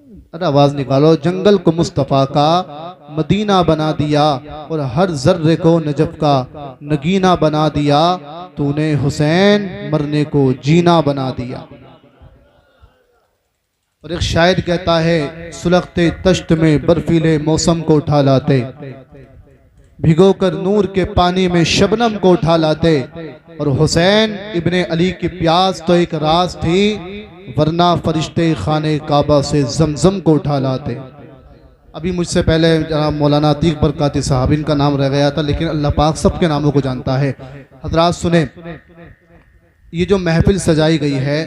अरे आवाज निकालो। जंगल को मुस्तफ़ा का मदीना बना दिया और हर जर्रे को नजफ का नगीना बना दिया। तूने हुसैन मरने को जीना बना दिया। और एक शायर कहता है, सुलगते तश्त में बर्फीले मौसम को उठा लाते, भिगोकर नूर के पानी में शबनम को उठा लाते। और हुसैन इब्ने अली की प्यास तो एक राज थी, वरना फरिश्ते खाने काबा से जमजम को उठा लाते। अभी मुझसे पहले जनाब मौलाना अतीक बरकाती साहब, इनका नाम रह गया था, लेकिन अल्लाह पाक सबके नामों को जानता है। हजरात सुने, ये जो महफिल सजाई गई है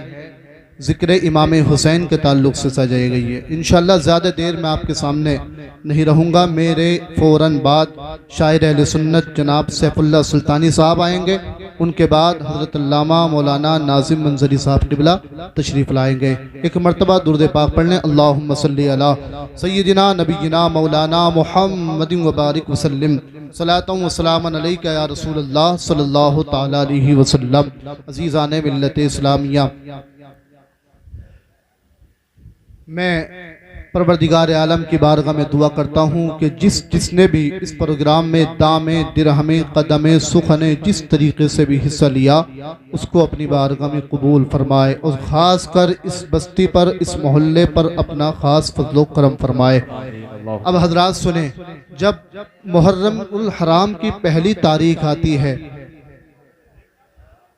ज़िक्र इमाम हुसैन के ताल्लुक़ से सजाई गई है। इंशाअल्लाह ज़्यादा देर मैं आपके सामने नहीं रहूँगा। मेरे फ़ौरन बाद शायर अहले सुन्नत जनाब सैफुल्लाह सुल्तानी साहब आएंगे। उनके बाद हज़रत अल्लामा मौलाना नाज़िम मंजरी साहब क़िबला तशरीफ़ लाएंगे। एक मरतबा दुरूद पाक पढ़ लें। अल्लाहुम्मा सल्ली अला सय्यिदिना नबीना मौलाना मुहम्मदिन व बारिक वसल्लिम सलातन व सलामन अलैका या रसूलल्लाह सल्लल्लाहु तआला अलैहि वसल्लम। अज़ीज़ाने मिल्लत इस्लामिया, मैं परवरदिगार आलम की बारगाह में दुआ करता हूँ कि जिसने भी इस प्रोग्राम में दामे दिरहमे कदमे सुखने जिस तरीके से भी हिस्सा लिया, उसको अपनी बारगाह में कबूल फरमाए और ख़ास कर इस बस्ती पर, इस मोहल्ले पर अपना ख़ास फजलो करम फरमाए। अब हजरात सुने, जब मुहर्रम उल हराम की पहली तारीख आती है,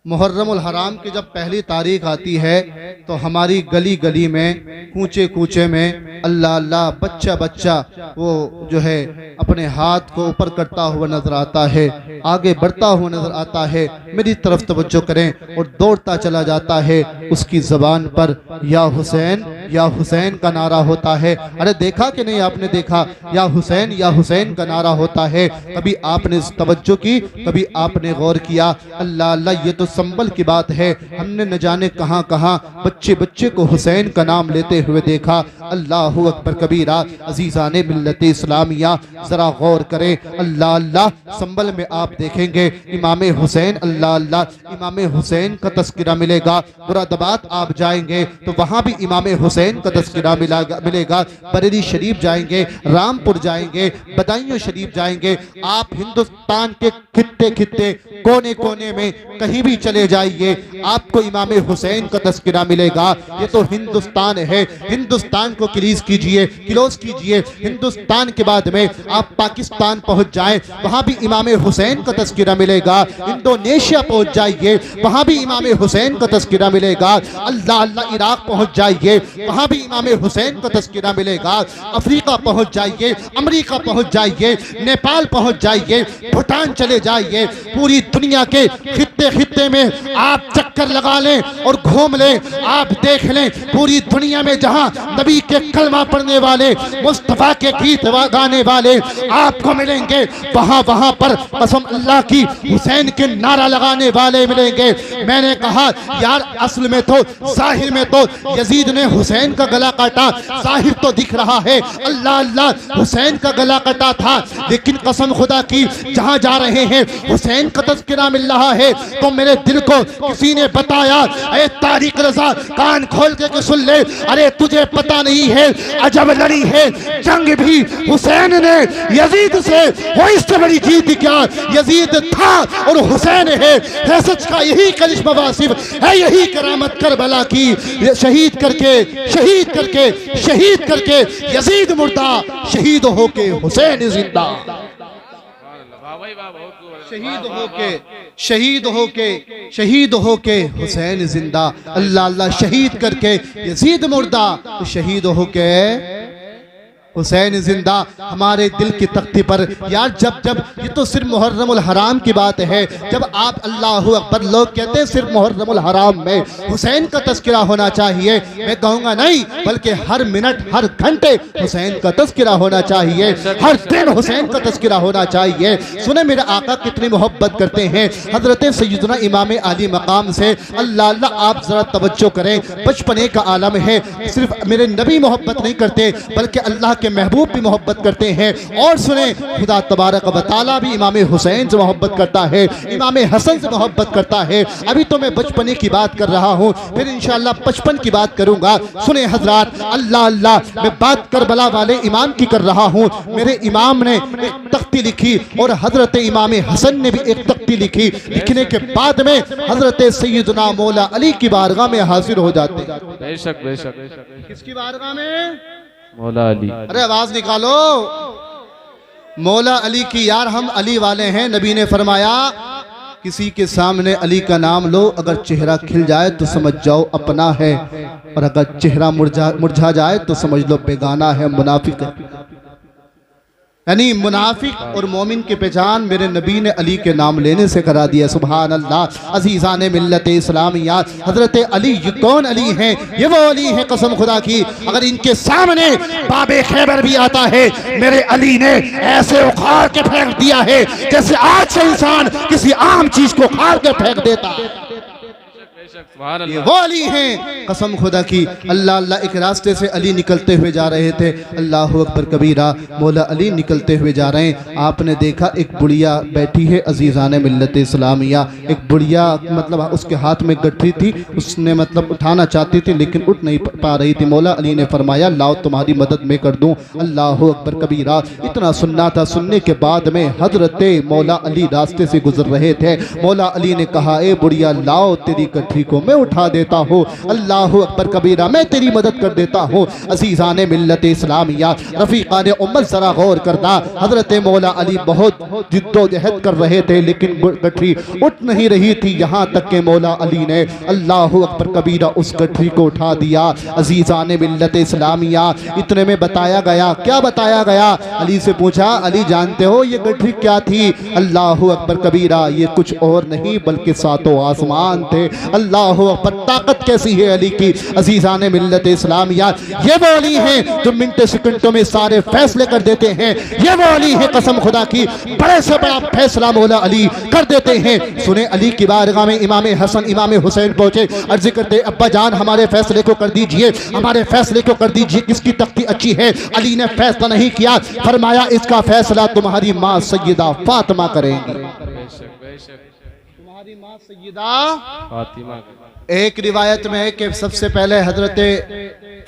मुहर्रम उल हराम की जब पहली तारीख आती है, तो हमारी गली गली में, कूचे कूचे में अल्लाह अल्लाह, बच्चा बच्चा वो जो है अपने हाथ को ऊपर करता हुआ नजर आता है, आगे बढ़ता हुआ नजर आता है। मेरी तरफ तवज्जो करें, और दौड़ता चला जाता है। उसकी ज़बान पर या हुसैन का नारा होता है। अरे देखा कि नहीं आपने देखा, या हुसैन का नारा होता है। कभी आपने तवज्जो की, कभी आपने गौर किया? अल्लाह अल्लाह, ये तो संबल की बात है। हमने न जाने कहां कहां बच्चे बच्चे को हुसैन का नाम लेते हुए देखा। अल्लाहु अकबर कबीरा। अजीज़ाने मिल्लत इस्लामिया, जरा गौर करें। अल्लाह अल्लाह, संबल में आप देखेंगे इमाम हुसैन, अल्लाह अल्लाह, इमाम हुसैन का तस्करा मिलेगा। मुरादाबाद आप जाएंगे तो वहां भी इमाम हुसैन का तस्करा मिलेगा। बरेली शरीफ जाएंगे, रामपुर जाएंगे, बदायूं शरीफ जाएंगे। आप हिंदुस्तान के खित्ते खित्ते, कोने कोने में कहीं भी चले जाइए, आपको इमाम हुसैन का तस्करा मिलेगा। ये तो हिंदुस्तान है। हिंदुस्तान को क्लोज कीजिए। हिंदुस्तान के बाद में आप पाकिस्तान पहुंच जाएं, वहां भी इमाम हुसैन का तस्करा मिलेगा। इंडोनेशिया पहुंच जाइए, वहां भी इमाम हुसैन का तस्करा मिलेगा। अल्लाह अल्लाह, इराक पहुंच जाइए, वहां भी इमाम हुसैन का तस्करा मिलेगा। अफ्रीका पहुंच जाइए, अमेरिका पहुंच जाइए, नेपाल पहुंच जाइए, भूटान चले जाइए। पूरी दुनिया के खित्ते खित्ते में आप चक्कर लगा लें और घूम लें, आप देख लें, पूरी दुनिया में जहां नबी के कलमा पढ़ने वाले, मुस्तफा के गीत गाने वाले आपको मिलेंगे, वहां वहां पर कसम अल्लाह की हुसैन के नारा लगाने वाले मिलेंगे। मैंने कहा यार, असल में तो जाहिर में तो यजीद ने हुसैन का गला काटा, जाहिर तो दिख रहा है अल्लाह अल्लाह हुसैन का गला काटा था, लेकिन कसम खुदा की जहां जा रहे हैं हुसैन का तज़किरा मिल रहा है। तो मेरे दिल को किसी ने बताया, अरे तारिक रज़ा कान खोल के सुन ले, अरे तुझे पता नहीं है, अजब लड़ी है जंग भी हुसैन ने यजीद से, वो इससे बड़ी जीत क्या, यजीद था और हुसैन है सच का यही करिश्मा वासिफ है, यही करामत करबला की। शहीद करके यजीद मुर्दा, शहीद होके हुसैन जिंदा। शहीद होके हुसैन जिंदा। अल्लाह अल्लाह, शहीद करके यजीद मुर्दा, शहीद होके हुसैन जिंदा। हमारे दिल की तख्ती पर यार, जब ये तो सिर्फ मुहर्रम उल हराम की बात है। जब आप अल्लाहु अकबर, लोग कहते हैं सिर्फ मुहर्रम उल हराम में हुसैन का तज़किरा होना चाहिए। मैं कहूँगा नहीं, बल्कि हर मिनट हर घंटे हुसैन का तज़किरा होना चाहिए, हर दिन हुसैन का तज़किरा होना चाहिए। सुने मेरे आका कितनी मोहब्बत करते हैं हजरत सैयदना इमाम आली मकाम से। अल्लाह अल्लाह, आप जरा तवज्जो करें, बचपने का आलम है। सिर्फ मेरे नबी मोहब्बत नहीं करते, बल्कि अल्लाह के महबूब भी मोहब्बत करते हैं। और सुने, खुदा तबारक व तआला भी इमाम हुसैन से मोहब्बत करता है, इमाम हसन से मोहब्बत करता है। अभी तो मैं बचपने की बात कर रहा हूँ, फिर इंशाअल्लाह बचपन की बात करूंगा। सुने हजरात, अल्लाह अल्लाह, मैं बात करबला वाले इमाम की कर रहा हूँ। मेरे इमाम ने एक तख्ती लिखी और हजरत इमाम हसन ने भी एक तख्ती लिखी। लिखने के बाद में हजरत सैयदना मौला अली की बारगाह में हाजिर हो जाते। बेशक बेशक। किसकी बारगाह में? मौला अली। अरे आवाज निकालो, मौला अली की। यार हम अली वाले हैं। नबी ने फरमाया, किसी के सामने अली का नाम लो, अगर चेहरा खिल जाए तो समझ जाओ अपना है, और अगर चेहरा मुरझा जाए तो समझ लो बेगाना है, मुनाफिक है। यानी मुनाफिक और मोमिन की पहचान मेरे नबी ने अली के नाम लेने से करा दिया। सुभान अल्लाह। अजीज़ान मिल्लत इस्लामिया, हजरत अली ये कौन अली हैं? ये वो अली हैं कसम खुदा की, अगर इनके सामने बाबे खैबर भी आता है, मेरे अली ने ऐसे उखाड़ के फेंक दिया है जैसे आज से इंसान किसी आम चीज को उखाड़ के फेंक देता। ये वो अली हैं कसम खुदा की। अल्लाह अल्लाह। एक रास्ते से अली निकलते हुए जा रहे थे, अल्लाह अकबर कबीरा, मौला अली निकलते हुए जा रहे हैं। आपने देखा एक बुढ़िया बैठी है, अजीज़ान मिल्लत इस्लामिया, एक बुढ़िया मतलब उसके हाथ में गठरी थी, उसने मतलब उठाना चाहती थी लेकिन उठ नहीं पा रही थी। मौला अली ने फरमाया, लाओ तुम्हारी मदद मैं कर दूं। अल्लाह अकबर कबीरा। इतना सुनना था। सुनने के बाद में हजरत मौला अली रास्ते से गुजर रहे थे। मौला अली ने कहा, ए बुढ़िया लाओ तेरी गठरी को मैं उठा देता हूँ। अल्लाह अकबर कबीरा, मैं तेरी मदद कर देता हूँ। अजीज़ान मिल्लत इस्लामिया, रफ़ीक़ान उम्मत जरा गौर करना। हजरत मौला अली बहुत जिद्दोजहद कर रहे थे लेकिन गठरी उठ नहीं रही थी। यहाँ तक के मौला अली ने अल्लाह अकबर कबीरा उस गठरी को उठा दिया। अजीज़ान मिल्लत इस्लामिया, इतने में बताया गया। क्या बताया गया? अली से पूछा, अली जानते हो ये गठरी क्या थी? अल्लाह अकबर कबीरा, ये कुछ और नहीं बल्कि सातों आसमान थे। अल्लाह पर ताकत कैसी है अली की। अजीज़ान मिल्लत इस्लामिया, ये वो अली हैं जो मिनट सेकंडों में सारे फैसले कर देते हैं। ये वो अली है कसम खुदा की, बड़े से बड़ा फैसला मौला अली कर देते हैं। सुने, अली की बारगाह में इमाम हसन इमाम हुसैन पहुंचे। अर्ज करते, अब्बा जान हमारे फैसले को कर दीजिए, हमारे फैसले को कर दीजिए, किसकी तख्ती अच्छी है? अली ने फैसला नहीं किया, फरमाया इसका फैसला तुम्हारी माँ सैयदा फातिमा करेंगी। तुम्हारी माँ सैयदा फातिमा। एक रिवायत में है कि सबसे पहले हजरत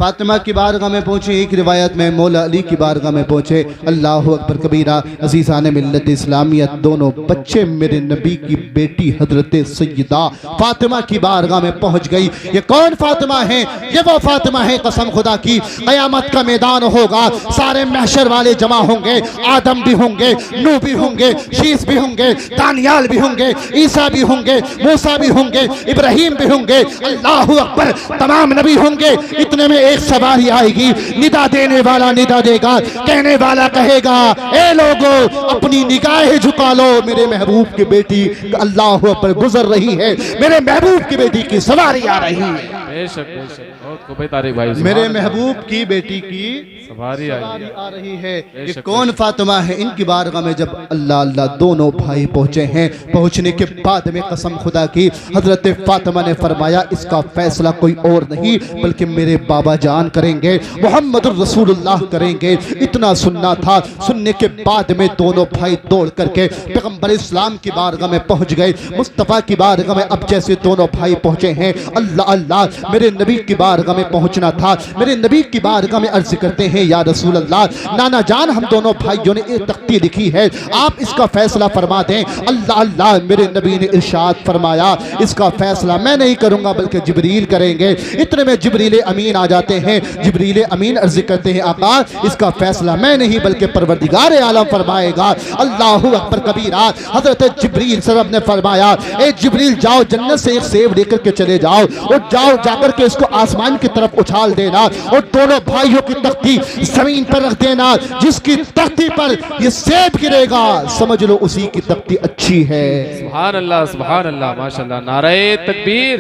फातिमा की बारगाह में पहुंचे, एक रिवायत में मौला अली की बारगाह में पहुंचे। अल्लाह अकबर कबीरा। अजीज़ान मिल्लत इस्लामिया, दोनों बच्चे मेरे नबी की बेटी हजरत सैयदा फातिमा की बारगाह में पहुंच गई। ये कौन फातिमा है? ये वो फातिमा है कसम खुदा की। क़यामत का मैदान होगा, सारे महशर वाले जमा होंगे, आदम भी होंगे, नूह भी होंगे, शीस भी होंगे, दानियाल भी होंगे, ईसा भी होंगे, मूसा भी होंगे, इब्राहिम भी होंगे, अल्लाह अकबर, तमाम नबी होंगे। इतने में एक सवारी आएगी, निदा देने वाला निदा देगा, कहने वाला कहेगा, ए लोगो अपनी निगाहें झुका लो, मेरे महबूब की बेटी अल्लाह अकबर गुजर रही है, मेरे महबूब की बेटी की सवारी आ रही है। बेशक बेशक, बहुत खूब तारीफ भाई। मेरे महबूब की बेटी की सवारी आ रही है। ये कौन फातिमा है? इनकी बारगाह में जब अल्लाह अल्लाह दोनों भाई पहुंचे हैं, पहुंचने के बाद में कसम खुदा की हजरत फातिमा ने फरमाया, इसका फैसला कोई और नहीं बल्कि मेरे बाबा जान करेंगे, मोहम्मद रसूलुल्लाह करेंगे। इतना सुनना था। सुनने के बाद में दोनों भाई दौड़ करके पैगंबर इस्लाम की बारगाह में पहुंच गए, मुस्तफ़ा की बारगाह में। अब जैसे दोनों भाई पहुंचे हैं, अल्लाह अल्लाह, मेरे नबी की बारगाह में पहुंचना था। मेरे नबी की बारगाह में अर्ज करते हैं, या रसूल अल्लाह, नाना जान हम दोनों भाइयों ने एक तख्ती लिखी है, आप इसका फैसला फरमा दें। अल्लाह अल्लाह, मेरे नबी ने इरशाद फरमाया, इसका फैसला मैं नहीं करूंगा बल्कि जिब्रील करेंगे। इतने में जिब्रील अमीन आ जाते हैं। जिब्रील अमीन अर्ज करते हैं, आका इसका फैसला मैं नहीं बल्कि परवरदिगार आलम फरमाएगा। अल्लाह अकबर कबीरा। हजरत जिब्रील सरब ने फरमाया, ए जिब्रील जाओ जन्नत से एक सेब लेकर के चले जाओ, और जाओ जाकर के इसको आसमान की तरफ उछाल देना, और दोनों भाइयों की तख्ती जमीन पर रख देना। जिसकी तख्ती पर ये सेब गिरेगा समझ लो उसी की तख्ती अच्छी है। सुभान अल्लाह, सुभान अल्लाह, माशाअल्लाह। नारे तकबीर,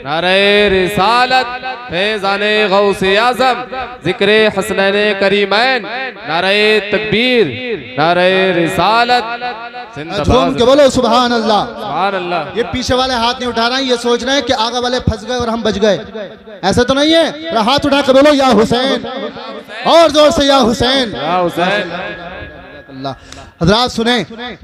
नारे रिसालत, फैज़ाने गौसे आज़म, ज़िक्रे हसनैने करीमैन, नारे तकबीर, नारे रिसालत। झूम के बोलो सुभान अल्लाह, सुभान अल्लाह। ये पीछे वाले हाथ नहीं उठा रहे हैं, ये सोच रहे हैं कि आगे वाले फंस गए और हम बच गए। ऐसा तो नहीं है। हाथ उठा के बोलो या हुसैन। और जोर से या हुसैन। या हुसैन। अल्लाह हजरात सुने,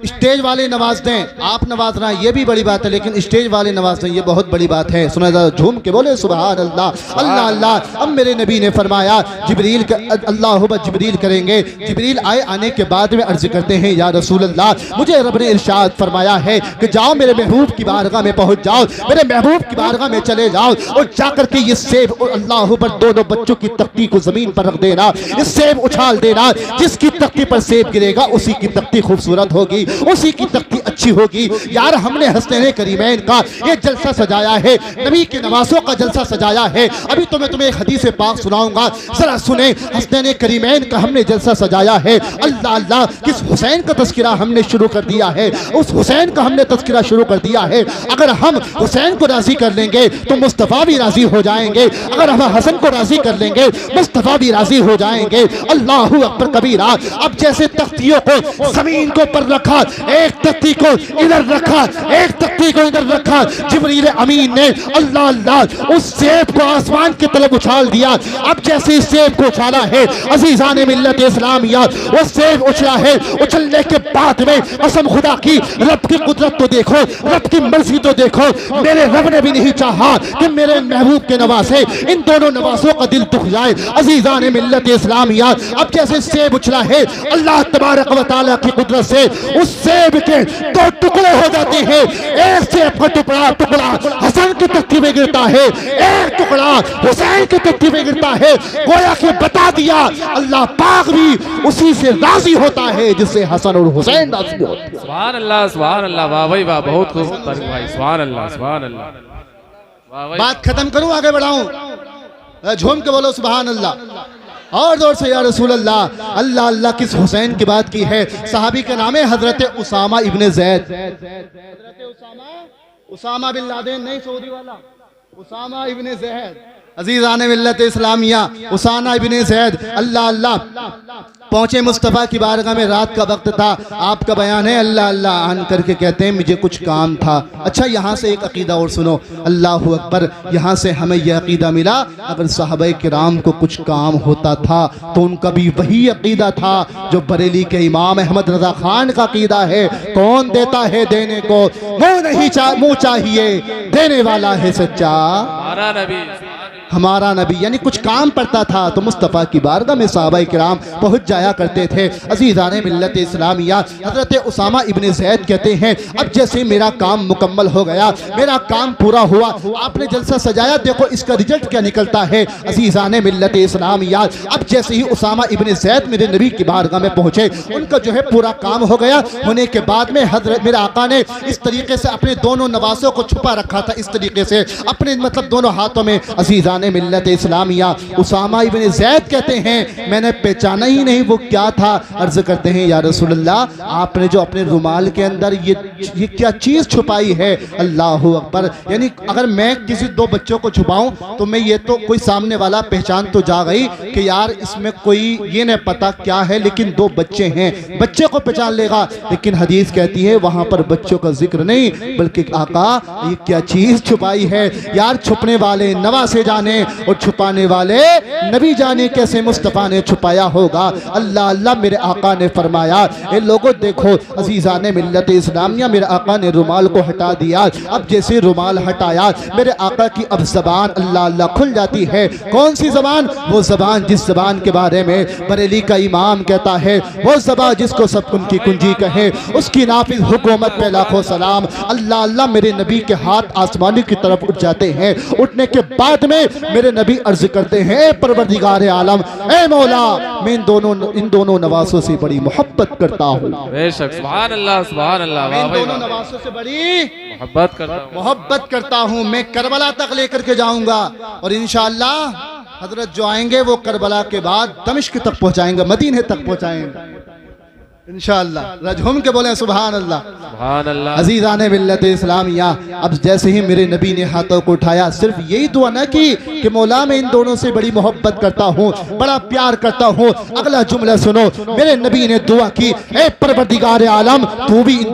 स्टेज वाले नवाज दें, आप नवाजना ये भी बड़ी बात है, लेकिन स्टेज वाले नवाज दें ये बहुत बड़ी बात है। सुना जरा झूम के बोले सुभान अल्लाह अल्लाह अल्लाह। अब मेरे नबी ने फरमाया जिब्रील अल्लाह जिब्रील करेंगे। जिब्रील आने के बाद में अर्ज करते हैं या रसूल अल्लाह, मुझे रब ने इरशाद फरमाया है कि जाओ मेरे महबूब की बारगाह में पहुंच जाओ, मेरे महबूब की बारगाह में चले जाओ और जाकर के ये सेब अल्लाह पर दोनों बच्चों की तख्ती को जमीन पर रख देना, ये सेब उछाल देना, जिसकी तख्ती पर सेब गिरेगा उसी की तख्ती खूबसूरत होगी, उसी की तख्ती अच्छी होगी। यार हमने हसनैन करीमैन का ये जलसा सजाया है, नबी के नवासों का जलसा सजाया है। अभी तो मैं तुम्हें एक हदीस पाक सुनाऊंगा, जरा सुने। हसनैन करीमैन का हमने जलसा सजाया है। अल्लाह अल्लाह, किस हुसैन का तज़किरा हमने शुरू कर दिया है, उस हुसैन का हमने तज़किरा शुरू कर दिया है। अगर हम हुसैन को राजी कर लेंगे तो मुस्तफ़ा भी राजी हो जाएंगे, अगर हम हसन को राजी कर लेंगे मुस्तफ़ा भी राजी हो जाएंगे। अल्लाहु अकबर कबीरा। अब जैसे तख्तियों को जमीन को पर रखा, एक तख्ती को इधर रखा, एक तख्ती को इधर रखा, जिब्रील अमीन ने अल्लाह अल्लाह उस सेब को आसमान की तरफ उछाल दिया। अब जैसे इस सेब को उछाला है अजीजान मिल्लत इस्लामिया, वो सेब उछला है, उछलने के बाद में कसम खुदा की, रब की कुदरत तो देखो, रब की मर्जी तो देखो। मेरे रब ने भी नहीं चाहा कि मेरे महबूब के नवासे इन दोनों नवासों का दिल दुख जाए। अजीजान मिल्लत इस्लामिया, अब जैसे सेब उछला है अल्लाह तबारक व तआला की कुदरत से उस सेब के दो टुकड़े हो जाते हैं। एक सेब का टुकड़ा हसन की तख्ती में गिरता है, एक टुकड़ा हुसैन की तख्ती में गिरता है। गोया कि बता दिया अल्लाह पाक भी उसी से राजी होता है जिससे हसन और हुसैन राजी होते हैं। सुभान अल्लाह सुभान अल्लाह। वाह भाई वाह, बहुत खूब भाई। सुभान अल्लाह सुभान अल्लाह। वाह भाई। बात खत्म करूं आगे बढ़ाऊं? झूम के बोलो सुभान अल्लाह और जोर से या रसूल अल्लाह। अल्लाह अल्लाह किस हुसैन की बात की है। सहाबी का नाम है हजरत उसामा इब्ने ज़ैद। उसामा बिन लादेन नहीं, सऊदी वाला उसामा इब्ने ज़ैद। अजीज़ान मिल्लत इस्लामिया, उसामा इब्ने ज़ैद। अल्लाह अल्लाह पहुंचे मुस्तफ़ा की बारगाह में, रात का वक्त था। आपका बयान है अल्लाह अल्लाह आन करके कहते हैं मुझे कुछ काम था। अच्छा यहाँ से एक अकीदा और सुनो, अल्लाह अकबर। यहाँ से हमें यह अकीदा मिला अगर सहाबा किराम को कुछ काम होता था तो उनका भी वही अकीदा था जो बरेली के इमाम अहमद रजा खान का अकीदा है। कौन देता है देने को, मुँह चाहिए, देने वाला है सच्चा हमारा नबी, हमारा नबी। यानी कुछ काम पड़ता था तो मुस्तफ़ा की बारगाह में सहाबा किराम पहुंच जाया करते थे। अज़ीज़ान मिल्लत इस्लामिया, हज़रत उसामा इब्ने ज़ैद कहते हैं अब जैसे मेरा काम मुकम्मल हो गया, मेरा काम पूरा हुआ, आपने जलसा सजाया, देखो इसका रिजल्ट क्या निकलता है। अज़ीज़ान मिल्लत इस्लामिया, अब जैसे ही उसामा इब्ने ज़ैद मेरे नबी की बारगाह में पहुंचे, उनका जो है पूरा काम हो गया। होने के बाद में हज़रत मेरे आका ने इस तरीके से अपने दोनों नवासों को छुपा रखा था, इस तरीके से अपने मतलब दोनों हाथों में। अज़ीज़ान मिल्लत इस्लामिया, उसामा इब्ने ज़ैद कहते हैं मैंने पहचाना ही नहीं वो क्या था। अर्ज करते हैं या रसूल अल्लाह, आपने जो अपने रुमाल के अंदर ये क्या चीज़ छुपाई है। अल्लाह अकबर। यानी अगर मैं किसी दो बच्चों को छुपाऊं तो मैं ये तो कोई सामने वाला पहचान तो जा गई कि यार इसमें कोई ये नहीं पता क्या है, लेकिन दो बच्चे हैं, बच्चे को पहचान लेगा। लेकिन हदीस कहती है वहां पर बच्चों का जिक्र नहीं, बल्कि आका ये क्या चीज़ छुपाई है। यार छुपने वाले नवासे जाने और छुपाने वाले नबी जाने कैसे मुस्तफ़ा ने छुपाया होगा। अल्लाह अल्लाह। मेरे आका ने फरमाया ए लोगों देखो, अज़ीज़ान मिल्लत इस्लामिया, मेरे आका ने रुमाल को हटा दिया। अब जैसे रुमाल हटाया मेरे आका की अब ज़बान अल्लाह अल्लाह खुल जाती है। कौन सी ज़बान? वो ज़बान जिस ज़बान के बारे में बरेली का इमाम कहता है, वो ज़बान जिसको सब उनकी कुंजी कहे, उसकी नाफिज हुकूमत पे लाखों सलाम। अल्लाह अल्लाह। मेरे नबी के हाथ आसमानी की तरफ उठ जाते हैं। उठने के बाद में मेरे नबी अर्ज करते हैं परवरदिगार आलम, ए मौला मैं इन दोनों नवासों से बड़ी मोहब्बत करता हूँ। बेशक सुभान अल्लाह सुभान अल्लाह। मैं इन दोनों नवासों से बड़ी मोहब्बत करता हूँ। मैं करबला तक लेकर के जाऊंगा और इंशाअल्लाह हजरत जो आएंगे वो करबला के बाद दमिश्क तक पहुंचाएंगे, मदीने तक पहुंचाएंगे। इंशाअल्लाह झूम के बोले सुभान अल्लाह। सुभान अल्लाह। अजीज़ाने मिल्लत इस्लामिया, अब जैसे ही मेरे नबी ने हाथों को उठाया, सिर्फ यही दुआ ना की कि मौला मैं इन दोनों से बड़ी मोहब्बत करता हूँ, बड़ा प्यार करता हूँ। अगला जुमला सुनो, मेरे नबी ने दुआ की, ए परवरदिगार आलम तू भी इन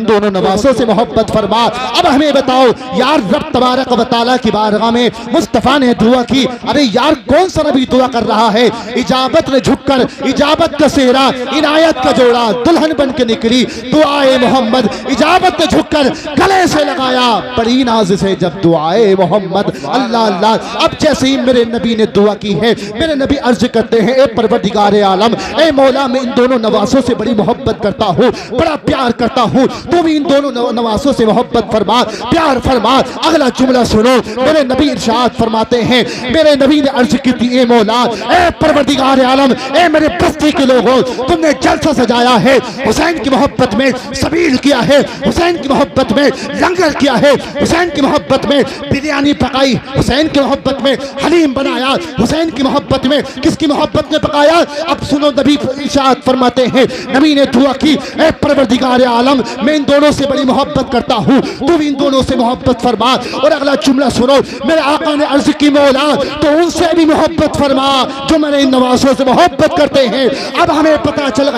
दोनों नवासों से मोहब्बत फरमा। अब हमें बताओ यार, रब तबारक व तआला की बारगाह में मुस्तफ़ा ने दुआ की। अरे यार कौन सा नबी दुआ कर रहा है? इजाबत ने झुककर इजाबत का सेहरा इनायत का जोड़ा दुल्हन बन के निकली। दुआए मोहम्मद इजाबत ने झुककर गले से लगाया बड़ी नाज से जब दुआए मोहम्मद। अल्लाह अल्लाह। अब जैसे ही मेरे नबी ने दुआ की है, मेरे नबी अर्ज करते हैं, ए परवरदिगार आलम, ए मौला मैं इन दोनों नवासों से बड़ी मोहब्बत करता हूँ, बड़ा प्यार करता हूँ, तू भी इन दोनों नवासों से मोहब्बत फरमा, प्यार फरमा। अगला जुमला सुनो, मेरे नबी इरशाद फरमाते हैं, मेरे नबी ने अर्ज की थी, ए मौला, ए परवरदिगार आलम, ए मेरे बस्ती के लोगों, तुमने जलसा सजाया है, हुसैन की मोहब्बत में सबील किया है, हुसैन की मोहब्बत में लंगर किया है, हुसैन की मोहब्बत में बिरयानी पकाई, हुसैन की मोहब्बत में हलीम बनाया, हुसैन की मोहब्बत में किसकी मोहब्बत में पकाया? अब सुनो, नबी इरशाद फरमाते हैं, नबी ने दुआ की, ए परवरदिगार आलम मैं इन दोनों से बड़ी मोहब्बत करता हूँ, तू भी इन दोनों से मोहब्बत फरमा। और अगला जुमला सुनो, मेरे आका ने अर्ज की, मौला तो उनसे भी मोहब्बत फरमा जो मेरे इन नवासों से मोहब्बत करते हैं। अब हमें पता चल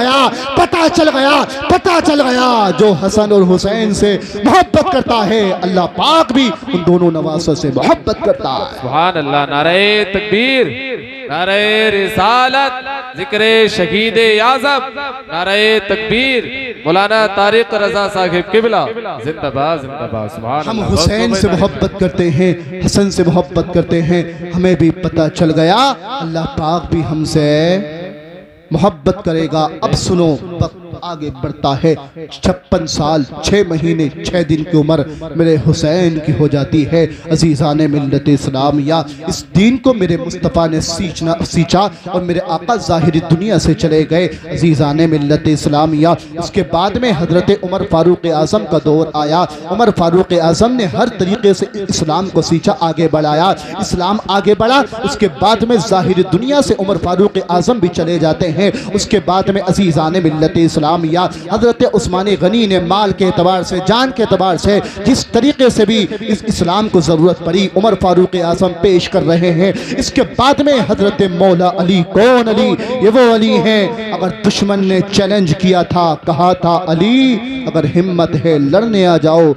गया जो हसन और हुसैन से मोहब्बत करता है, अल्लाह पाक भी उन दोनों नवासों से मोहब्बत करता है। सुभान अल्लाह। नारे तकबीर, नारे रिसालत, जिक्रे शहीद आज़म, नारे तकबीर, मौलाना तारिक रज़ा साहिब किबला जिंदाबाद जिंदाबाद। सुभान हम अल्लाह। हुसैन से मोहब्बत करते हैं, हसन से मोहब्बत करते हैं, हमें भी पता चल गया अल्लाह पाक भी हमसे मोहब्बत करेगा। अब सुनो, वक्त आगे बढ़ता है, 56 साल 6 महीने 6 दिन की उम्र मेरे हुसैन की हो जाती है। अजीज़ाने मिल्लत इस्लामिया, इस दीन को मेरे मुस्तफ़ा ने सींचा और मेरे आका ज़ाहिरी दुनिया से चले गए। अजीज़ाने मिल्लत इस्लामिया, उसके बाद में हज़रत उमर फ़ारूक आज़म का दौर आया। उमर फ़ारूक आज़म ने हर तरीके से इस्लाम को सींचा, आगे बढ़ाया, इस्लाम आगे बढ़ा। उसके बाद में ज़ाहिरी दुनिया से उमर फ़ारूक आज़म भी चले जाते हैं। उसके बाद में अजीज़ाने मिल्लत इस्लामिया, हज़रत उस्मान गनी ने माल के एतबार से, जान के एतबार से, जिस तरीके से भी इस इस्लाम को ज़रूरत पड़ी, उमर फ़ारूक आज़म पेश कर रहे हैं। इसके बाद में हज़रत मौला अली, कौन अली? ये वो अली हैं, अगर दुश्मन ने चैलेंज किया था, कहा था अली अगर हिम्मत है लड़ने आ जाओ,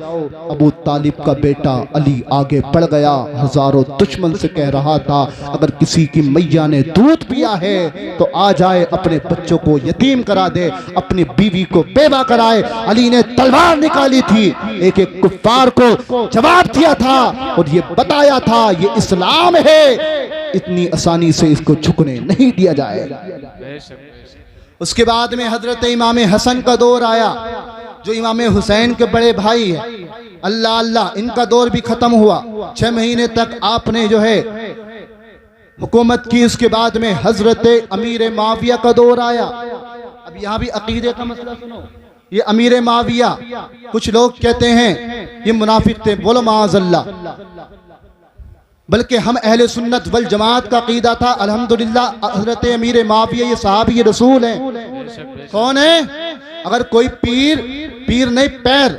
अबू तालिब का बेटा अली आगे बढ़ गया। हज़ारों दुश्मन से कह रहा था अगर किसी की मैया ने दूध पिया है तो आ जाए, अपने बच्चों को यतीम करा दे, अपनी बीवी को बेवा कराए। अली ने तलवार निकाली थी, एक एक कुफ्फार को जवाब दिया था और ये बताया था ये इस्लाम है, इतनी आसानी से इसको झुकने नहीं दिया जाएगा। उसके बाद में हजरत इमाम हसन का दौर आया, जो इमाम हुसैन के बड़े भाई है। अल्लाह अल्लाह, इनका दौर भी खत्म हुआ। 6 महीने तक आपने जो है हुकूमत की। उसके बाद में हजरत अमीर माविया का दौर आया। अब यहाँ भी अकीदे का मसला सुनो, ये अमीर माविया, कुछ लोग कहते हैं ये मुनाफिक थे, बोलो माअज़ल्लाह, बल्कि हम अहले सुन्नत वल जमात का अकीदा था अल्हम्दुलिल्लाह। हजरत अमीर माविया ये सहाबी रसूल हैं। कौन है? अगर कोई पीर नहीं पैर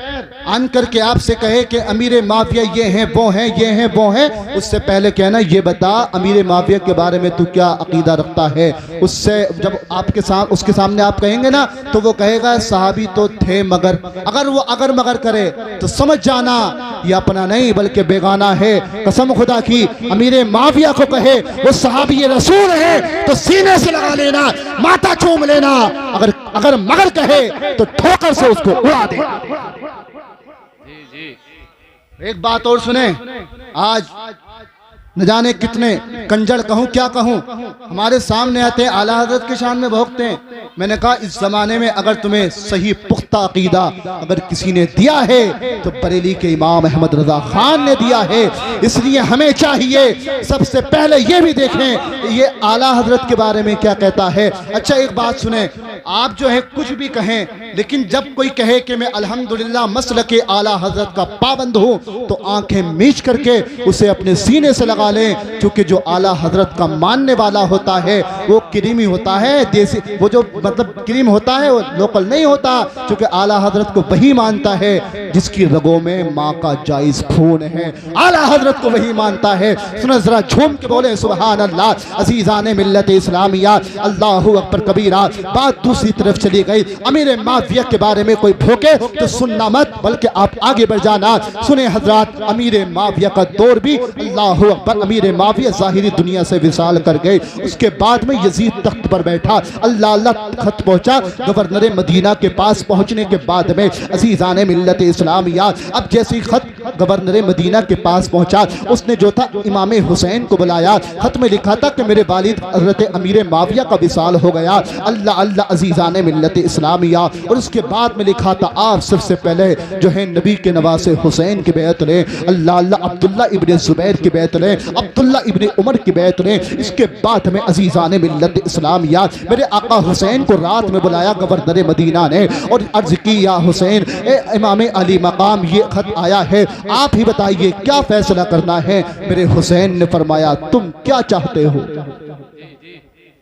आन करके आपसे कहे कि अमीर माफिया ये हैं वो हैं, ये हैं वो हैं, उससे पहले कहना ये बता अमीर माफिया के बारे में तू क्या अकीदा रखता है। उससे जब उसके सामने आप कहेंगे ना तो वो कहेगा सहाबी तो थे मगर, अगर वो अगर मगर करे तो समझ जाना ये अपना नहीं बल्कि बेगाना है। कसम खुदा की, अमीर माफिया को कहे वो सहाबी रसूल है तो सीने से लगा लेना, माथा चूम लेना, अगर मगर कहे तो ठोकर से उसको उड़ा दे। एक बात और सुने, आज न जाने कितने कंजर कहूं क्या कहूं हमारे सामने आते हैं, आला हजरत के शान में भोंकते हैं। मैंने कहा इस जमाने में अगर तुम्हें सही पुख्ता अकीदा अगर किसी ने दिया है तो बरेली के इमाम अहमद रजा खान ने दिया है। इसलिए हमें चाहिए सबसे पहले ये भी देखें ये आला हजरत के बारे में क्या कहता है। अच्छा एक बात सुने, आप जो है कुछ भी कहें, लेकिन जब कोई कहे कि मैं अल्हम्दुलिल्लाह मसलक आला हजरत का पाबंद हूँ तो आंखें मीच करके उसे अपने सीने से लगा लें, क्योंकि जो आला हजरत का मानने वाला होता है वो क्रीमी होता है, देसी, वो जो मतलब क्रीम होता है वो लोकल नहीं होता, क्योंकि आला हजरत को वही मानता है जिसकी रगों में माँ का जायज खून है, आला हजरत को वही मानता है। सुनो जरा झूम के बोले सुभान अल्लाह। अजीज़ाने मिल्लत इस्लामिया, अल्लाहु अकबर कबीरा। बात दूसरी तरफ चली गई, अमीर माविया के बारे में कोई भोके तो सुनना मत, बल्कि आप आगे बढ़ जाना। सुने हजरात, अमीर माविया का दौर भी, अल्लाहु अकबर, अमीर माविया ज़ाहिरी दुनिया से विसाल कर गए। उसके बाद में यजीद तख्त पर बैठा, अल्लाह अल्लाह खत पहुंचा गवर्नर मदीना के पास। पहुंचने के बाद में अजीज़ाने मिल्लत इस्लामिया, अब जैसे खत गवर्नर मदीना के पास पहुंचा, उसने जो था इमाम हुसैन को बुलाया। खत में लिखा था कि मेरे वालिद हज़रत अमीर माविया का विसाल हो गया। अल्लाह अल्लाह अजीज़ाने मिल्लत इस्लामिया। और उसके बाद में लिखा था आप सबसे पहले जो है नबी के नवासे हुसैन की बैत लें, अल्लाह अल्लाह अब्दुल्ला इब्ने ज़ुबैर की बैत लें, अब्दुल्ला इब्ने उमर की बैत लें। इसके बाद में अजीज़ाने मिल्लत इस्लामिया, मेरे आका हुसैन को रात में बुलाया गवर्नर मदीना ने और अर्ज की, या हुसैन, इमाम अली मकाम ये खत आया है, आप ही बताइए क्या फैसला करना है। मेरे हुसैन ने फरमाया तुम क्या चाहते हो।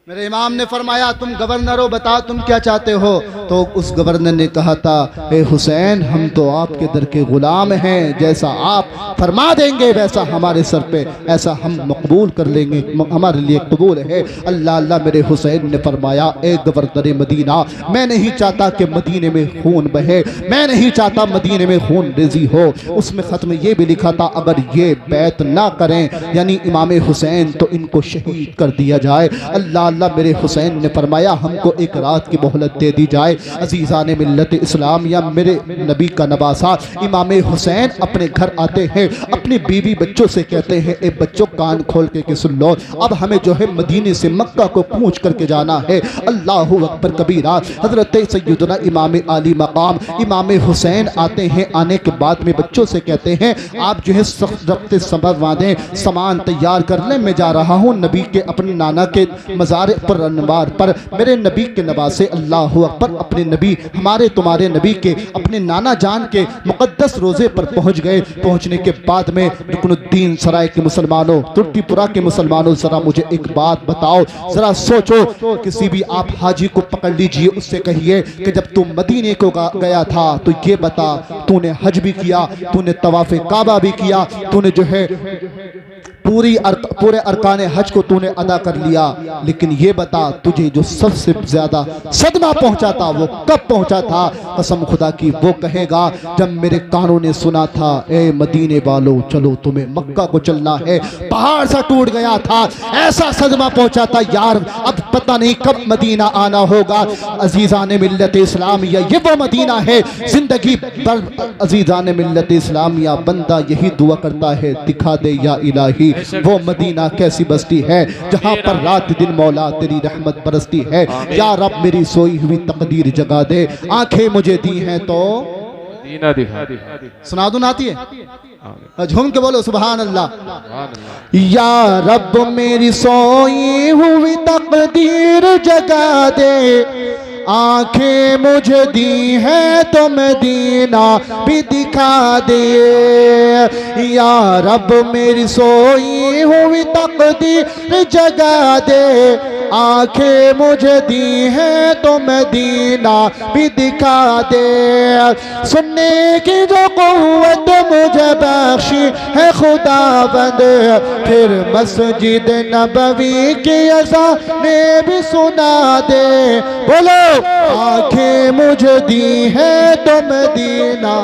मेरे इमाम ने फरमाया तुम गवर्नर हो, बता तुम क्या चाहते हो। तो उस गवर्नर ने कहा था, ए हुसैन, हम तो आपके दर के गुलाम हैं, जैसा आप फरमा देंगे वैसा हमारे सर पे, ऐसा हम मकबूल कर लेंगे, हमारे लिए कबूल है। अल्लाह अल्लाह। मेरे हुसैन ने फरमाया, ए गवर्नर मदीना, मैं नहीं चाहता कि मदीने में खून बहे, मैं नहीं चाहता मदीने में खून रेजी हो। उसमें खत में ये भी लिखा था अगर ये बैत ना करें यानी इमाम हुसैन तो इनको शहीद कर दिया जाए। अल्लाह अल्लाह। मेरे हुसैन ने फरमाया हमको एक रात की मोहलत दे दी जाए। अजीज़ाने मिल्लत इस्लाम, या मेरे नबी का नवासा इमाम हुसैन अपने घर आते हैं, अपनी बीवी बच्चों से कहते हैं, ए बच्चों कान खोल के सुन लो, अब हमें जो है मदीने से मक्का को कूच करके जाना है। अल्लाहु अकबर कबीरा। हजरत सैयदना इमाम अली मकाम इमाम हुसैन आते हैं। आने के बाद में बच्चों से कहते हैं आप जो है रखते समझ बांधें, सामान तैयार कर लें, मैं जा रहा हूँ नबी के अपने नाना के मज़ार पर अनवार पर, मेरे नबी के नवासे अल्लाहु अकबर, अपने नबी हमारे तुम्हारे नबी के अपने नाना जान के मुकद्दस रोज़े पर पहुंच गए। पहुंचने के बाद में रुकनुद्दीन सराय के मुसलमानों, तुर्कीपुरा के मुसलमानों, जरा मुझे एक बात बताओ, जरा सोचो, किसी भी आप हाजी को पकड़ लीजिए, उससे कहिए कि जब तुम मदीने को गया था तो ये बता, तूने हज भी किया, तूने तवाफ़े काबा भी किया, तूने जो है पूरे अरकान हज को तूने अदा कर लिया, लेकिन ये बता तुझे जो सबसे ज्यादा सदमा पहुंचा था वो कब पहुंचा था। कसम खुदा की वो कहेगा जब मेरे कानों ने सुना था, ए मदीने वालों चलो तुम्हें मक्का को चलना है, पहाड़ सा टूट गया था, ऐसा सदमा पहुंचा था यार, अब पता नहीं कब मदीना आना होगा। अजीज़ाने मिल्लत इस्लामिया, ये वो मदीना है जिंदगी पर अजीज़ाने मिल्लत इस्लामिया बंदा यही दुआ करता है, दिखा दे या इलाही वो मदीना कैसी बस्ती है जहाँ पर रात दिन मौला तेरी रहमत बरसती है। या रब मेरी सोई हुई तकदीर जगा दे, आंखें मुझे दी हैं तो दीना दिखा। सुना दूं आती है, झूम के बोलो सुभान अल्लाह। या रब मेरी सोई हुई तकदीर जगा दे, आंखें मुझे दी है तो मदीना भी दिखा दे। या रब मेरी सोई हुई तकदीर जगा दे, आंखें मुझे दी है तो मदीना भी दिखा दे। सुनने की जो कुव्वत मुझे बख्शी है खुदावंद, फिर मस्जिद नबवी की अज़ाने भी सुना दे। बोलो आंखें मुझे दी है तो मदीना।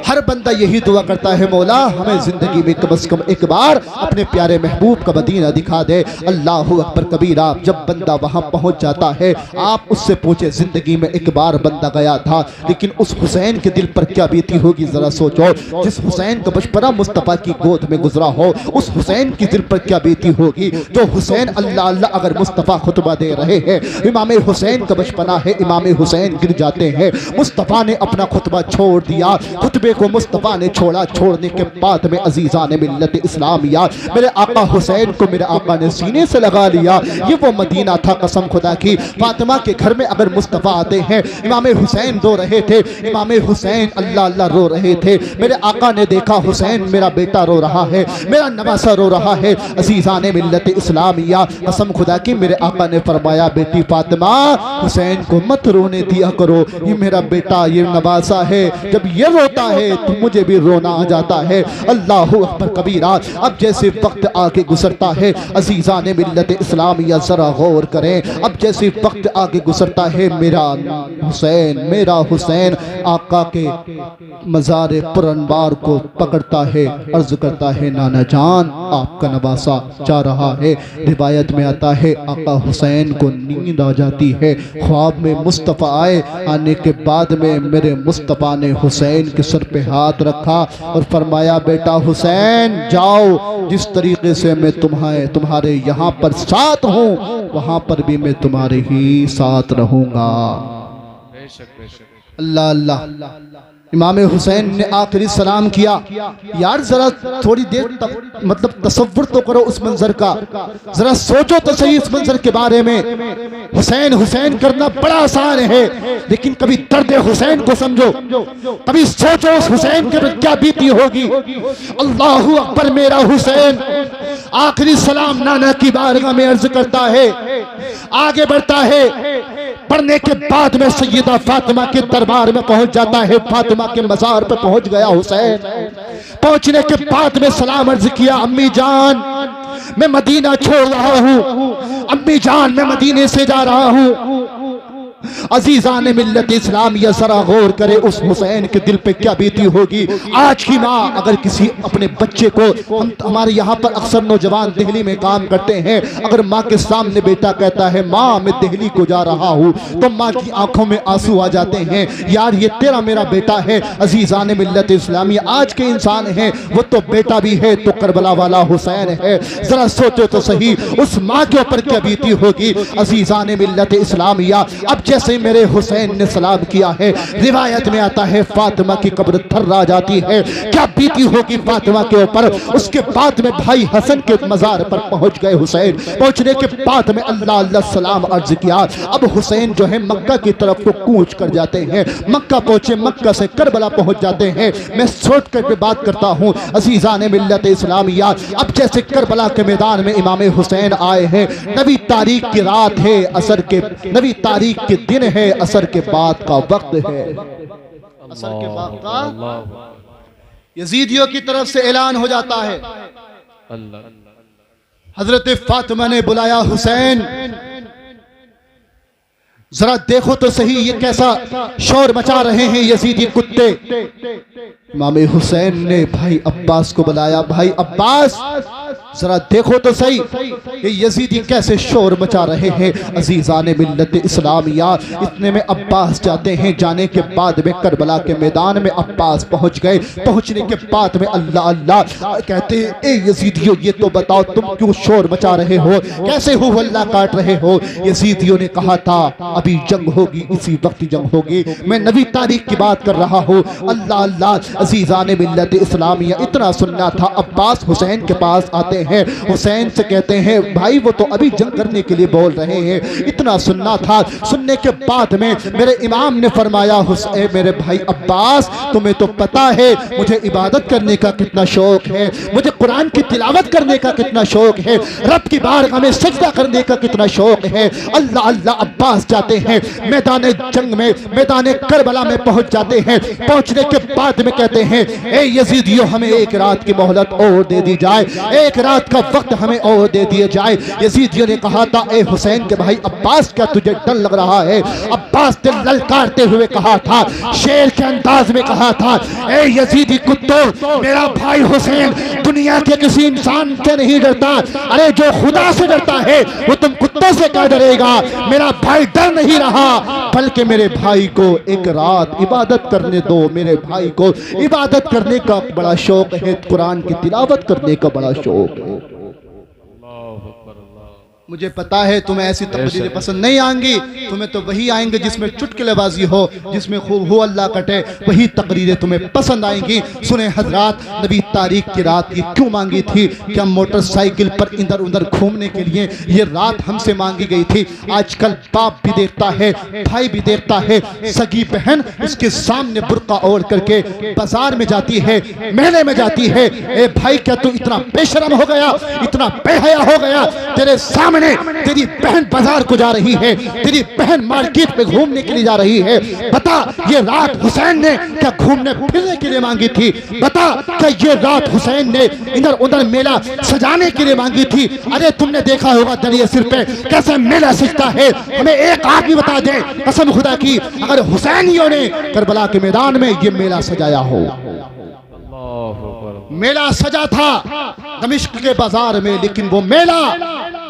हर बंदा यही दुआ करता है, मौला हमें जिंदगी में कम से कम एक बार अपने प्यारे महबूब का मदीना दिखा दे। अल्लाहु अकबर कबीरा। जब बंदा वहां पहुंच जाता है, आप उससे पूछे जिंदगी में एक बार बंदा गया था, लेकिन उस हुसैन के दिल पर क्या बीती होगी जरा सोचो। जिस हुसैन का बचपना मुस्तफ़ा की गोद में गुजरा हो, उस हुसैन के दिल पर क्या बीती होगी। जो हुसैन अल्लाह अल्लाह अगर मुस्तफ़ा खुतबा दे रहे हैं, इमाम हुसैन का बचपना है, इमाम हुसैन गिर जाते हैं, मुस्तफ़ा ने अपना खुतबा छोड़ दिया, खुतबे को मुस्तफ़ा ने छोड़ा, छोड़ने के बाद में अजीज़ान मिल्लत इस्लामिया मेरे आका हुसैन को मेरे आका ने सीने से लगा लिया। ये वो मदीना था कसम खुदा की। फातिमा के घर में अगर मुस्तफ़ा आते हैं, इमाम हुसैन रो रहे थे, इमाम हुसैन अल्लाह अल्लाह रो रहे थे। मेरे आका ने देखा हुसैन मेरा बेटा रो रहा है, मेरा नवासा रो रहा है। अजीज़ान मिल्लत इस्लामिया कसम खुदा की मेरे आका ने फरमाया, बेटी फातिमा हुसैन को मत रोने दिया करो, ये मेरा बेटा, ये नवासा है, जब ये रोता है तो मुझे भी रोना आ जाता है। अल्लाह अकबर कबीरा। अब जैसे वक्त आगे गुजरता है अजीज़ान मिल्लत इस्लामिया जरा गौर करें, अब जैसे वक्त आगे गुजरता है मेरा हुसैन आका के मज़ार पुरनवार को पकड़ता है, अर्ज करता है नाना जान आपका नवासा जा रहा है। रिवायत में आता है आका हुसैन को नींद आ जाती है, ख्वाब में मुस्तफ़ा आए, आने के बाद में मेरे मुस्तफ़ा ने हुसैन के सर पे हाथ रखा और फरमाया, बेटा हुसैन जाओ, जिस तरीके से मैं तुम्हारे यहाँ पर साथ हूँ वहाँ पर भी मैं तुम्हारे ही साथ रहूँगा। अल्लाह अल्लाह। इमाम हुसैन ने आखिरी सलाम किया। यार जरा थोड़ी देर मतलब तसव्वुर तो करो उस मंजर का, जरा सोचो तो सही इस मंजर के बारे में। हुसैन हुसैन करना बड़ा आसान है, लेकिन कभी दर्द हुसैन को समझो, कभी सोचो उस हुसैन के क्या बीती होगी। अल्लाहू अकबर। मेरा हुसैन आखिरी सलाम नाना की बारगाह में अर्ज करता है, आगे बढ़ता है, पढ़ने के बाद में सैयदा फातिमा के दरबार में पहुंच जाता है, फातिमा के मजार पे पहुंच गया हुसैन। पहुंचने के बाद में सलाम अर्ज किया, अम्मी जान मैं मदीना छोड़ रहा हूं, अम्मी जान मैं मदीने से जा रहा हूं। अजीज़ान मिल्लत इस्लामिया जरा गौर करे उस हुसैन के दिल पे क्या बीती होगी। आज की माँ अगर किसी अपने बच्चे को, हमारे यहाँ पर अक्सर नौजवान दिल्ली में काम करते हैं, अगर माँ के सामने बेटा कहता है माँ मैं दिल्ली को जा रहा हूँ, तो माँ की आंखों में आंसू आ जाते हैं, यार ये तेरा मेरा बेटा है। अजीज़ान मिल्लत इस्लामिया आज के इंसान हैं, वो तो बेटा भी है तो करबला वाला हुसैन है। जरा सोचो तो सही उस माँ के ऊपर क्या बीती होगी। अजीज़ान मिल्लत इस्लामिया अब जैसे मेरे हुसैन ने सलाम किया है, रिवायत में आता है फातिमा की कब्र थर्रा जाती है, क्या बीती होगी फातिमा के ऊपर। उसके बाद में भाई हसन के मजार पर पहुंच गए हुसैन। पहुंचने के बाद में अल्लाह अल्लाह सलाम अर्ज किया। अब हुसैन जो है मक्का की तरफ को कूच कर जाते हैं, मक्का पहुंचे, मक्का से करबला पहुंच जाते हैं। मैं शॉर्टकट में बात करता हूं अजीज़ान मिल्लत इस्लामिया। अब जैसे करबला के मैदान में इमाम हुसैन आए हैं, नबी तारीख की रात है, असर के नबी तारीख के दिन है, असर के बाद का वक्त है। असर के बाद का यजीदियों की तरफ से ऐलान हो जाता है। हजरत फातिमा ने बुलाया, हुसैन जरा देखो तो सही ये कैसा शोर मचा रहे हैं यजीदी कुत्ते। इमाम हुसैन ने भाई अब्बास को बुलाया, भाई अब्बास जरा देखो तो सही ये यजीदी कैसे शोर मचा रहे हैं। अजीज़ान मिल्लत इस्लामिया। इतने में अब्बास जाते हैं, जाने के बाद में करबला के मैदान में अब्बास पहुंच गए। पहुंचने के बाद में अल्लाह अल्लाह कहते हैं, ए यजीदियों ये तो बताओ तुम क्यों शोर मचा रहे हो, कैसे हो हल्ला काट रहे हो। यजीदियों ने कहा था अभी जंग होगी, इसी वक्त जंग होगी, मैं नबी तारीख की बात कर रहा हूँ। अल्लाह अल्लाह। अजीज़ान मिल्लत इस्लामिया इतना सुनना था। अब्बास हुसैन के पास आते हैं, हुसैन से कहते हैं भाई वो तो अभी जंग करने के लिए बोल रहे हैं, इतना सुनना था। सुनने के बाद में मेरे इमाम ने फरमाया, हुसैन मेरे भाई अब्बास तुम्हें तो पता है मुझे इबादत करने का कितना शौक है, मुझे कुरान की तिलावत करने का कितना शौक है, रब की बारगाह में सजदा करने का कितना शौक है। अल्लाह अल्लाह। अब्बास जाते हैं मैदान जंग में, मैदान करबला में पहुंच जाते हैं। पहुंचने के बाद में कहते हैं, ए यजीदियों हमें एक रात की मोहलत और दे दी जाए, एक रात का वक्त हमें और दे दिया जाए। यजीदियों ने कहा था, ए हुसैन के भाई अब्बास क्या तुझे डर लग रहा है। अब्बास ने ललकारते हुए कहा था, शेर के अंदाज में कहा था, ए यजीदी कुत्तों मेरा भाई हुसैन दुनिया के किसी इंसान से नहीं डरता, अरे जो खुदा से डरता है वो तुम कुत्तों से क्या डरेगा। मेरा भाई डर नहीं रहा, बल्कि मेरे भाई को एक रात इबादत करने दो, मेरे भाई को इबादत करने का बड़ा शौक है, कुरान की तिलावत करने का बड़ा शौक है। मुझे पता है तुम्हें ऐसी तकरीरें पसंद नहीं आएंगी, तुम्हें तो वही आएंगे जिसमें चुटकुलेबाजी हो, जिसमें खूब हो अल्लाह कटे, वही तकरीरें तुम्हें पसंद आएंगी। सुने हजरात, नबी तारीख की रात ये क्यों मांगी थी? क्या मोटरसाइकिल पर इधर उधर घूमने के लिए ये रात हमसे मांगी गई थी? आजकल बाप भी देखता है, भाई भी देखता है, सगी बहन उसके सामने बुर्का ओढ़ करके बाजार में जाती है, मेले में जाती है। ए भाई, क्या तू इतना बेशरम हो गया, इतना बेहया हो गया? तेरे सामने तेरी बहन बाजार को जा रही है, तेरी बहन मार्केट में घूमने के लिए जा रही है। बता, ये रात हुसैन ने क्या घूमने फिरने के लिए मांगी थी? बता, क्या ये रात हुसैन ने इधर उधर मेला सजाने के लिए मांगी थी? अरे तुमने देखा होगा दरिया सिर पे कैसे मेला सजता है। हमें एक आदमी बता दे कसम खुदा की, अगर हुसैनियों ने करबला के मैदान में ये मेला सजाया हो। मेला सजा था दमिश्क के बाजार में, लेकिन वो मेला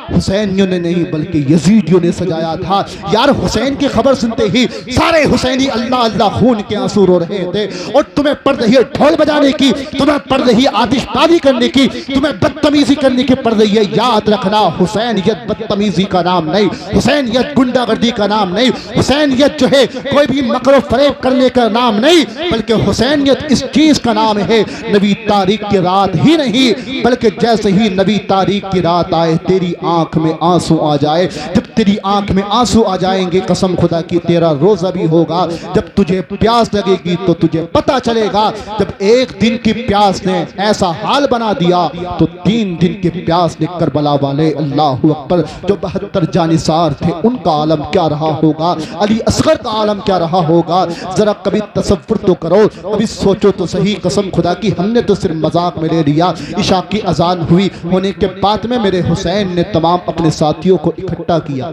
हुसैनियों ने नहीं बल्कि यजीदियों ने सजाया था। यार, हुसैन की खबर सुनते ही सारे हुसैनी अल्लाह अल्लाह खून के आंसू रो रहे थे। और तुम्हें पड़ रही है ढोल बजाने की, तुम्हें पड़ रही है आतिशबाजी करने की, तुम्हें बदतमीजी करने की पड़ रही है। याद रखना, हुसैनियत बदतमीजी का नाम नहीं, हुसैनियत गुंडागर्दी का नाम नहीं, हुसैनियत जो है कोई भी मकरो फरेब करने का नाम नहीं, बल्कि हुसैनियत इस चीज का नाम है। नबी तारीख की रात ही नहीं, बल्कि जैसे ही नबी तारीख की रात आए, तेरी आंख में आंसू आ जाए। जब तेरी आंख में आंसू आ जाएंगे, कसम खुदा की तेरा रोजा भी होगा। जब तुझे प्यास लगेगी तो तुझे पता चलेगा। जब एक दिन की प्यास ने ऐसा हाल बना दिया, तो 3 दिन की प्यास ने करबला वाले, अल्लाह अकबर, जो 72 जानिसार थे, उनका आलम क्या रहा होगा, अली असगर का आलम क्या रहा होगा। जरा कभी तसव्वुर तो करो, कभी सोचो तो सही। कसम खुदा की, हमने तो सिर्फ मजाक में ले लिया। इशा की अजान हुई होने के बाद में मेरे हुसैन ने तमाम अपने साथियों को इकट्ठा किया।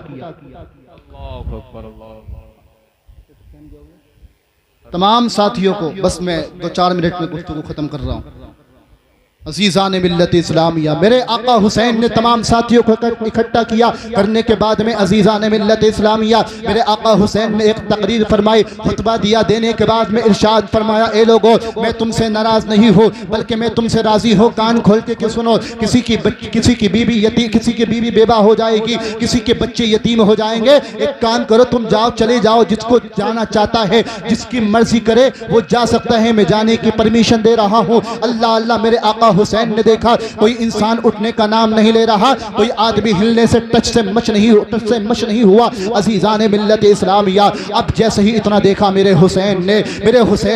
तमाम साथियों को, बस मैं 2-4 मिनट में गुफ्तगू खत्म कर रहा हूं। अजीज़ान मिल्लत इस्लामिया, मेरे आका हुसैन ने तमाम साथियों को इकट्ठा किया। करने के बाद में अजीज़ान मिल्लत इस्लामिया, मेरे आका हुसैन ने एक तकरीर फरमाई, खुतबा दिया। देने के बाद में इरशाद फरमाया, ए लोगो, मैं तुमसे नाराज नहीं हूँ, बल्कि मैं तुमसे राजी हूँ। कान खोल के सुनो। किसी की बीवी यतीम, किसी की बीवी बेवा हो जाएगी, किसी के बच्चे यतीम हो जाएंगे। एक काम करो, तुम जाओ, चले जाओ। जिसको जाना चाहता है, जिसकी मर्जी करे वो जा सकता है। मैं जाने की परमिशन दे रहा हूँ। अल्लाह अल्लाह, मेरे आका हुसैन ने देखा कोई इंसान उठने का नाम नहीं ले रहा, कोई आदमी हिलने से टच से मच नहीं हुआ। अजीज़ान मिल्लत इस्लामिया, अब जैसे ही इतना देखा मेरे हुसैन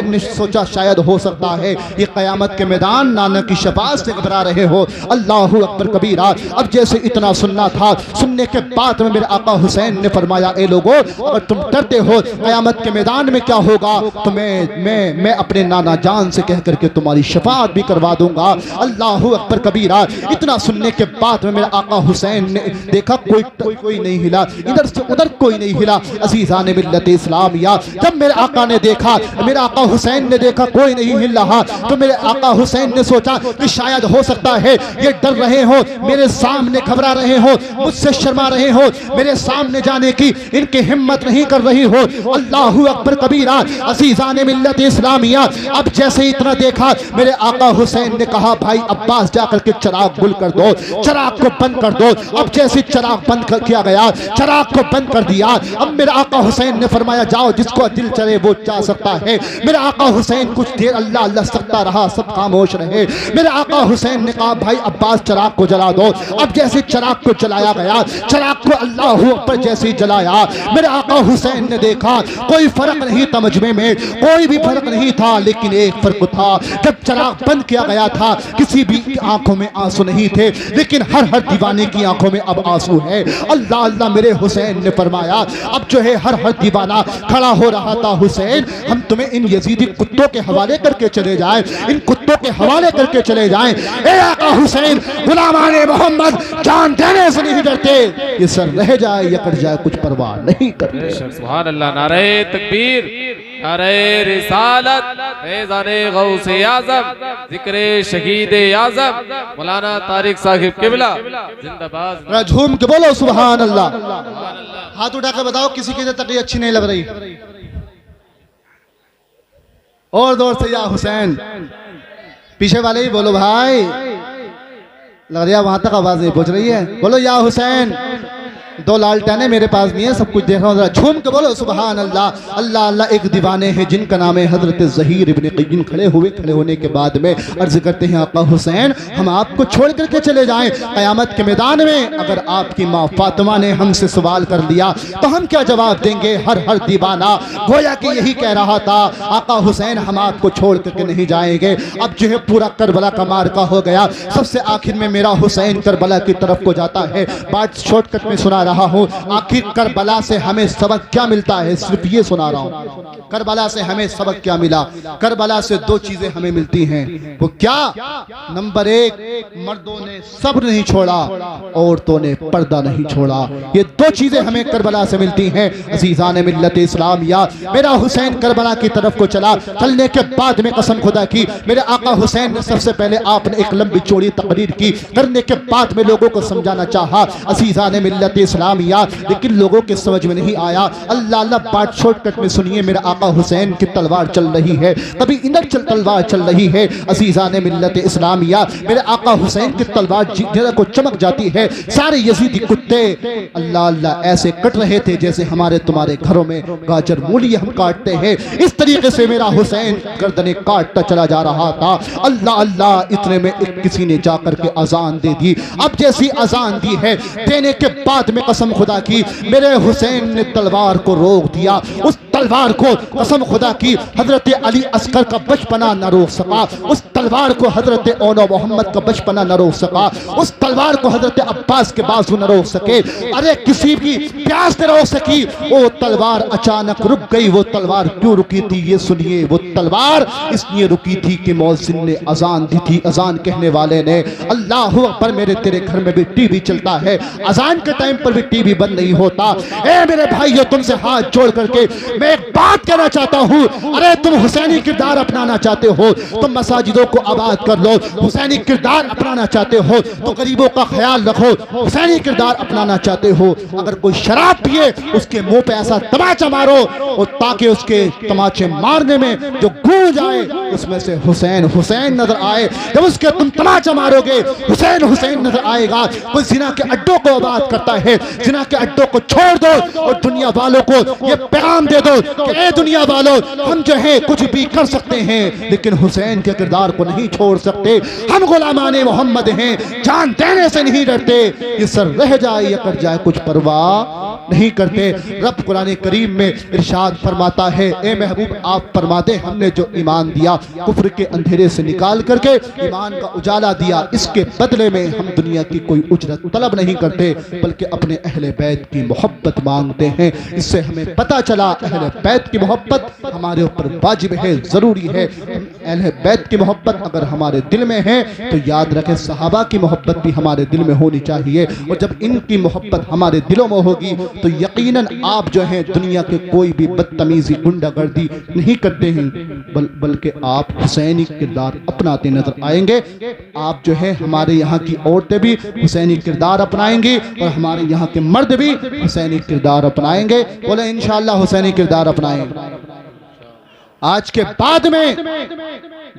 ने सोचा शायद हो सकता है ये क़यामत के मैदान नाना की शफाअत से घबरा रहे हो। अल्लाहु अकबर कबीरा। अब जैसे इतना सुनना था, सुनने के बाद में मेरे आका हुसैन ने फरमाया, ए लोगो, अगर तुम डरते हो क़यामत के मैदान में क्या होगा, तो मैं अपने नाना जान से कह करके तुम्हारी शफाअत भी करवा दूंगा। अल्लाहु अकबर कबीरा। इतना सुनने के बाद में मेरा आका हुसैन ने देखा कोई नहीं हिला, इधर से उधर कोई नहीं हिला। अजीज़ान मिल्लत इस्लामिया, जब मेरे आका ने देखा, मेरा आका हुसैन ने देखा कोई नहीं हिल रहा, तो मेरे आका हुसैन ने सोचा कि शायद हो सकता है ये डर रहे हो, मेरे सामने घबरा रहे हो, मुझसे शर्मा रहे हो, मेरे सामने जाने की इनकी हिम्मत नहीं कर रही हो। अल्लाहु अकबर कबीरा। अजीज़ान मिल्लत इस्लामिया, अब जैसे इतना देखा, मेरे आका हुसैन ने कहा, भाई अब्बास जाकर के चराग गुल कर दो, चराग को बंद कर दो। अब जैसे चराग बंद कर किया गया, चराग को बंद कर दिया। अब मेरे आका हुसैन ने फरमाया, जाओ, जिसको दिल चले वो जा सकता है। मेरे आका हुसैन कुछ देर अल्लाह अल्लाह सकता रहा, सब खामोश रहे। मेरे आका हुसैन ने कहा, भाई अब्बास चराग को जला दो। अब जैसे चराग को जलाया गया, चराग को अल्लाह ऊपर जैसे ही जलाया, मेरे आका हुसैन ने देखा कोई फर्क नहीं था, मजमे में कोई भी फर्क नहीं था, लेकिन एक फर्क था। जब चराग बंद किया गया था, किसी भी आंखों में आंसू नहीं थे, लेकिन हर दीवाने की आंखों में अब आंसू है। अल्लाह अल्लाह, मेरे हुसैन ने फरमाया, अब जो है हर दीवाना खड़ा हो रहा था, हुसैन हम तुम्हें इन यजीदी कुत्तों के हवाले करके चले जाएं, इन कुत्तों के हवाले करके चले जाएं। ए आका हुसैन, गुलामाने मोहम्मद जान देने से नहीं डरते, ये सर रह जाए या कट जाए कुछ परवाह नहीं करते। सुभान अल्लाह। नारे तकबीर, नारे रिसालत, फैज़ाने गौसे आज़म, जिक्रे शहीदे आज़म मौलाना तारिक साहिब किबला जिंदाबाद। झूम के बोलो सुभान अल्लाह। हाथ उठा के बताओ किसी की तकरीर अच्छी नहीं लग रही, और जोर से या हुसैन। पीछे वाले ही बोलो भाई। लग रहा है वहां तक आवाज नहीं पहुंच रही है। बोलो या हुसैन। दो लालटेने मेरे पास भी हैं, सब कुछ देख रहा हूँ, जरा झूम के बोलो सुभान अल्लाह। अल्लाह अल्लाह। एक दीवाने हैं जिनका नाम है हजरत ज़हीर इब्न क़य्यिम। खड़े होने के बाद में अर्ज करते हैं आका हुसैन हम आपको छोड़ करके चले जाएं क़यामत के मैदान में, अगर आपकी माँ फातिमा ने हमसे सवाल कर लिया तो हम क्या जवाब देंगे। हर हर दीवाना गोया कि यही कह रहा था आका हुसैन हम आपको छोड़ करके नहीं जाएंगे। अब जो है पूरा करबला का मार्का हो गया, सबसे आखिर में मेरा हुसैन करबला की तरफ को जाता है। बात शॉर्टकट में सुना रहा हूँ, आखिर करबला से हमें सबक क्या मिलता है, सिर्फ ये सुना रहा हूँ। करबला से हमें सबक क्या मिला। करबला से दो चीजें हमें मिलती हैं, वो क्या। नंबर एक, मर्दों ने सब्र नहीं छोड़ा, औरतों ने पर्दा नहीं छोड़ा। ये दो चीजें हमें करबला से मिलती हैं। अज़ीज़ान मिल्लत इस्लामिया, मेरा हुसैन करबला की तरफ को चला। चलने के बाद में कसम खुदा की मेरे आका हुसैन ने सबसे पहले आपने एक लंबी चौड़ी तकरीर की, करने के बाद में लोगों को समझाना चाहा अज़ीज़ान मिल्लत इस्लामिया, लेकिन लोगों के समझ में नहीं आया। अल्लाह अल्लाह। बात शॉर्टकट में सुनिए, मेरा आका हुसैन की तलवार चल रही है, कभी इधर तलवार चल रही है। अज़ीज़ान मिल्लत इस्लामिया, मेरे आका हुसैन की तलवार जरा को चमक जाती है। सारे यजीदी कुत्ते अल्लाह अल्लाह ऐसे कट रहे थे जैसे हमारे तुम्हारे घरों में गाजर मूली हम काटते हैं। इस तरीके से मेरा हुसैन गर्दनें काटता चला जा रहा था। अल्लाह अल्लाह। इतने में एक किसी ने जाकर के अजान दे दी। अब जैसी अजान दी है, देने के बाद में कसम खुदा की मेरे हुसैन ने तलवार को रोक दिया। उस तलवार को कसम खुदा की हजरत अली अस्कर का बचपना न रोक सका, उस तलवार को हजरत ओनो मोहम्मद का बचपना न रोक सका, उस तलवार को हजरत अब्बास के बाजू न रोक सके, अरे किसी की प्यास न रोक सकी। वो तलवार अचानक रुक गई। वो तलवार क्यों रुकी थी ये सुनिए। वो तलवार इसलिए रुकी थी कि मौज़िन ने अजान दी थी। अजान कहने वाले ने अल्लाह अकबर। मेरे तेरे घर में भी टीवी चलता है, अजान के टाइम पर भी टीवी बंद नहीं होता। ए मेरे भाइयों, तुमसे हाथ जोड़ करके मैं एक बात कहना चाहता हूँ, अरे तुम हुसैनी किरदार अपनाना चाहते हो, तुम मसाजिदों को आबाद कर लो। हुसैनी किरदार अपनाना चाहते हो तो गरीबों का ख्याल रखो। हुसैनी किरदार अपनाना चाहते हो, अगर कोई शराब पिए उसके मुंह पे ऐसा तमाचा मारो और ताकि उसके तमाचे मारने में जो गूंज आए उसमें से हुसैन हुसैन नजर आए। जब उसके तुम तमाचा मारोगे हुसैन हुसैन नजर आएगा। कोई जिना के अड्डों को आबाद करता है, जिना के अड्डों को छोड़ दो और दुनिया वालों को ये पैगाम दे दो कि ए दुनिया वालों, हम जो है कुछ भी कर सकते हैं लेकिन हुसैन के किरदार को नहीं छोड़ सकते। हम गुलामाने मोहम्मद हैं, जान देने से नहीं डरते। ये सर रह जाए या कट जाए कुछ परवाह नहीं करते। रब कुरान करीम में इरशाद फरमाता है, ए महबूब आप फरमा दे हमने जो ईमान दिया कुफ्र के अंधेरे से निकाल करके ईमान का उजाला दिया, इसके बदले में हम दुनिया की कोई उजरत तलब नहीं करते बल्कि अपने अहले बैत की मोहब्बत मांगते हैं। इससे हमें पता चला अहले बैत की मोहब्बत हमारे ऊपर वाजिब है, जरूरी है। अहले बैत की मोहब्बत अगर हमारे दिल में है तो याद रखें सहाबा की मोहब्बत भी हमारे दिल में होनी चाहिए। और जब इनकी मोहब्बत हमारे दिलों में होगी तो यकीनन आप जो है दुनिया के कोई भी बदतमीजी गुंडागर्दी नहीं करते हैं, बल्कि आप हुसैनी किरदार अपनाते नजर आएंगे। आप जो है हमारे यहाँ की औरतें भी हुसैनी किरदार अपनाएंगी और हमारे यहाँ के मर्द भी हुसैनी किरदार अपनाएंगे। बोले इंशाअल्लाह हुसैनी किरदार अपनाएंगे। आज के बाद में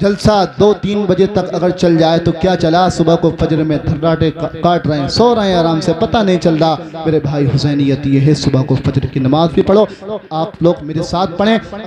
जलसा 2-3 बजे तक अगर चल जाए तो क्या चला, सुबह को फजर में थर्राटे काट रहे हैं, सो रहे हैं आराम से, पता नहीं चल रहा। मेरे भाई हुसैनियत ये है, सुबह को फजर की नमाज भी पढ़ो। आप लोग मेरे साथ पढ़ें।